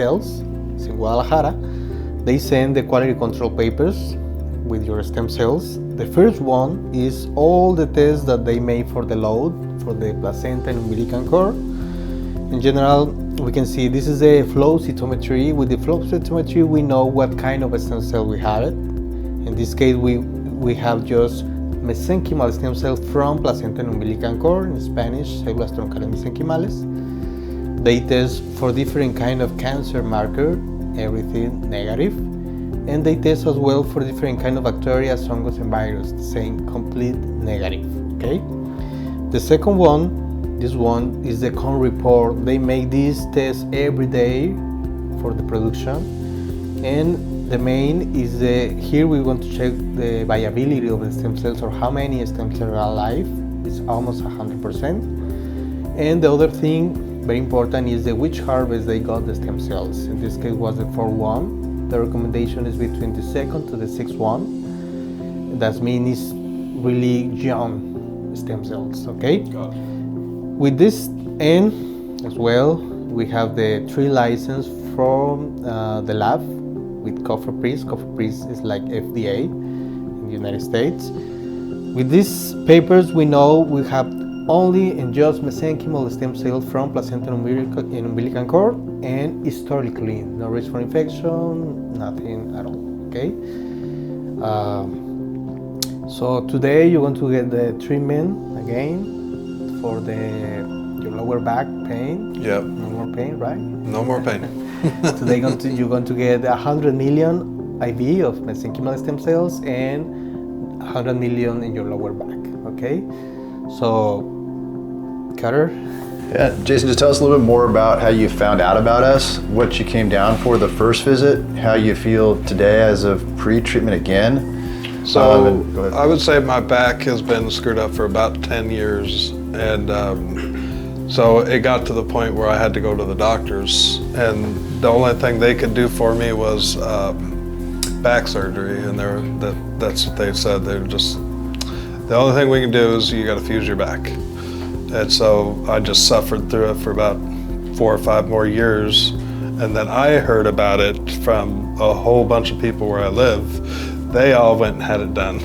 cells. It's in Guadalajara. They send the quality control papers with your stem cells. The first one is all the tests that they made for the load, for the placenta and umbilical cord. In general, we can see this is a flow cytometry. With the flow cytometry, we know what kind of a stem cell we have it. In this case, we have just mesenchymal stem cells from placenta and umbilical cord, in Spanish, células troncales mesenquimales. They test for different kind of cancer marker, everything negative. And they test as well for different kind of bacteria, fungus, and virus, saying complete negative, okay? The second one, this one is the con report. They make these tests every day for the production. And the main is here we want to check the viability of the stem cells, or how many stem cells are alive. It's almost 100%. And the other thing, very important, is which harvest they got the stem cells. In this case was the 4-1. The recommendation is between the 2nd to the 6th one. That means it's really young stem cells, okay? Got it. With this end as well, we have the 3 license from the lab with COFEPRIS. COFEPRIS is like FDA in the United States. With these papers, we know we have only and just mesenchymal stem cells from placenta and umbilical cord, and historically clean, no risk for infection, nothing at all, okay? So today you're going to get the treatment again for your lower back pain. Yep. No more pain, right? No more pain. Today you're going to get 100 million IV of mesenchymal stem cells and 100 million in your lower back, okay? So, Carter? Yeah, Jason, just tell us a little bit more about how you found out about us, what you came down for the first visit, how you feel today as of pre-treatment again. So I would say my back has been screwed up for about 10 years. And so it got to the point where I had to go to the doctors. And the only thing they could do for me was back surgery. And that's what they said. They were just, the only thing we can do is you got to fuse your back. And so I just suffered through it for about 4 or 5 more years. And then I heard about it from a whole bunch of people where I live. They all went and had it done.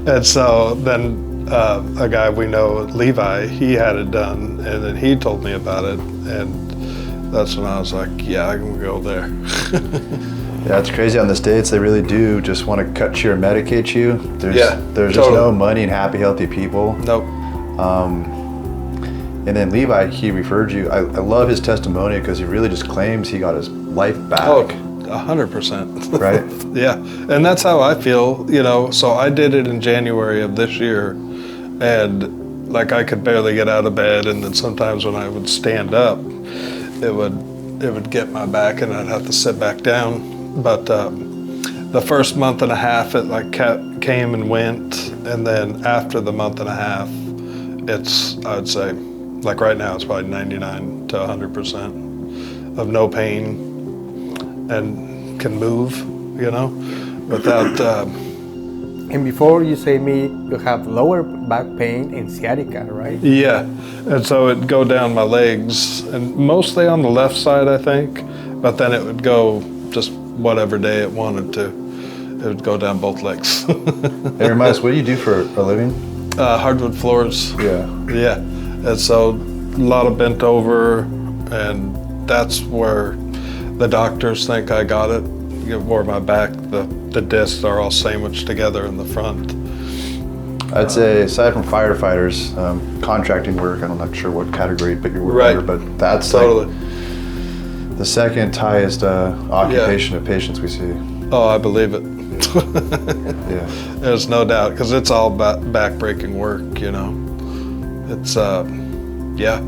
And so then a guy we know, Levi, he had it done, and then he told me about it. And that's when I was like, yeah, I can go there. Yeah, it's crazy on the States. They really do just want to cut you or medicate you. There's just no money in happy, healthy people. Nope. And then Levi, he referred you. I love his testimony because he really just claims he got his life back. Oh, 100%. Right? Yeah, and that's how I feel, you know. So I did it in January of this year, and like I could barely get out of bed, and then sometimes when I would stand up, it would get my back, and I'd have to sit back down. But the first month and a half, it like came and went, and then after the month and a half, it's, I'd say, like right now, it's probably 99 to 100% of no pain, and can move, you know, without. And before you say me, you have lower back pain and sciatica, right? Yeah, and so it'd go down my legs, and mostly on the left side, I think, but then it would go just whatever day it wanted to. It would go down both legs. Hey, remind us, what do you do for a living? Hardwood floors. Yeah. Yeah, and so a lot of bent over, and that's where the doctors think I got it. Where my back, the discs are all sandwiched together in the front. I'd say, aside from firefighters, contracting work, I'm not sure what category but you were Right. under, but that's Totally. like the second highest occupation of patients we see. Oh, I believe it. Yeah. There's no doubt, because it's all back-breaking work, you know. It's, yeah,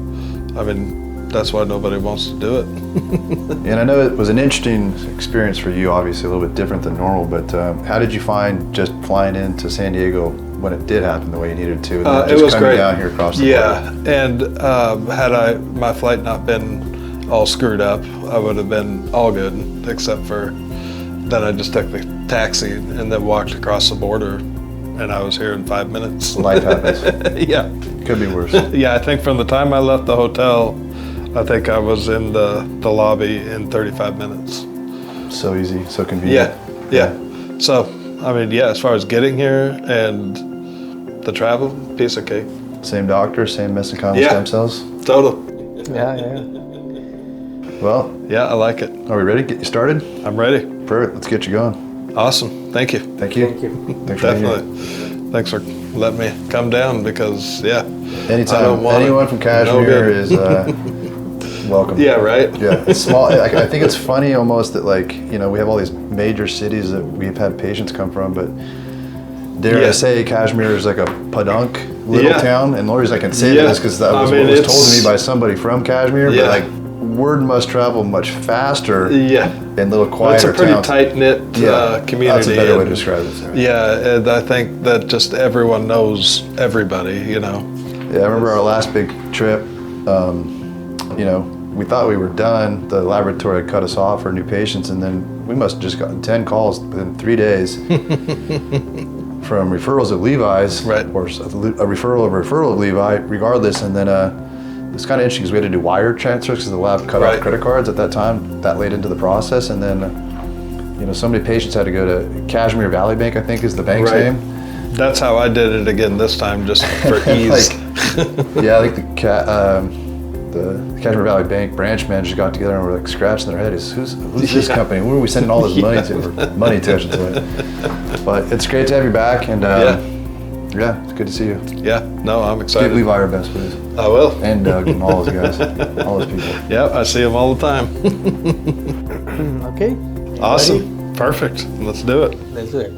I mean, that's why nobody wants to do it. And I know it was an interesting experience for you, obviously a little bit different than normal, but how did you find just flying into San Diego when it did happen the way you needed to, and then It just was coming great. down here across the Yeah, border? and had my flight not been all screwed up, I would have been all good, except for then I just took the taxi and then walked across the border, and I was here in 5 minutes. Life happens. Yeah. Could be worse. Yeah, I think from the time I left the hotel, I think I was in the lobby in 35 minutes. So easy, so convenient. Yeah. So, I mean, yeah, as far as getting here and the travel, piece of cake. Same doctor, same mesenchymal Yeah. stem cells. Total. Yeah. Well, Yeah, I like it. are we ready to get you started? I'm ready. Perfect, let's get you going. Awesome. Thank you. Thank you. Thank you. Thanks for being here. Definitely. Thanks for letting me come down because, yeah. I Anytime, don't want anyone it. from No Kashmir good. is welcome. Yeah, right? Yeah, it's small. I think it's funny almost that, like, you know, we have all these major cities that we've had patients come from, but dare I Yeah. say Kashmir is like a podunk little Yeah. town. And Lori's, I can say Yeah. this because that I was mean, what was told it's- to me by somebody from Kashmir. Yeah. But like, word must travel much faster Yeah. in little Well, quieter it's a pretty towns. tight-knit community. That's a better way to and- describe it. Sorry. Yeah, and I think that just everyone knows everybody, you know. Yeah, I remember our last big trip. You know, we thought we were done. The laboratory had cut us off for new patients, and then we must have just gotten 10 calls within 3 days from referrals of Levi's, Right. or a referral of Levi, regardless. And then it's kind of interesting because we had to do wire transfers because the lab cut Right. off credit cards at that time, that late into the process. And then, you know, so many patients had to go to Kashmir Valley Bank, I think is the bank's Right. name. That's how I did it again this time, just for ease. Yeah, I think the Kashmir Valley Bank branch managers got together and were like scratching their head. Who's this Yeah. company? Where are we sending all this money to? Or money to, I should say. But it's great to have you back, and yeah, it's good to see you. Yeah, no, I'm Give excited. Levi our best, please, I will. and Doug and all those guys, all those people. Yeah, I see them all the time. Okay. Awesome. Perfect. Let's do it. Let's do it.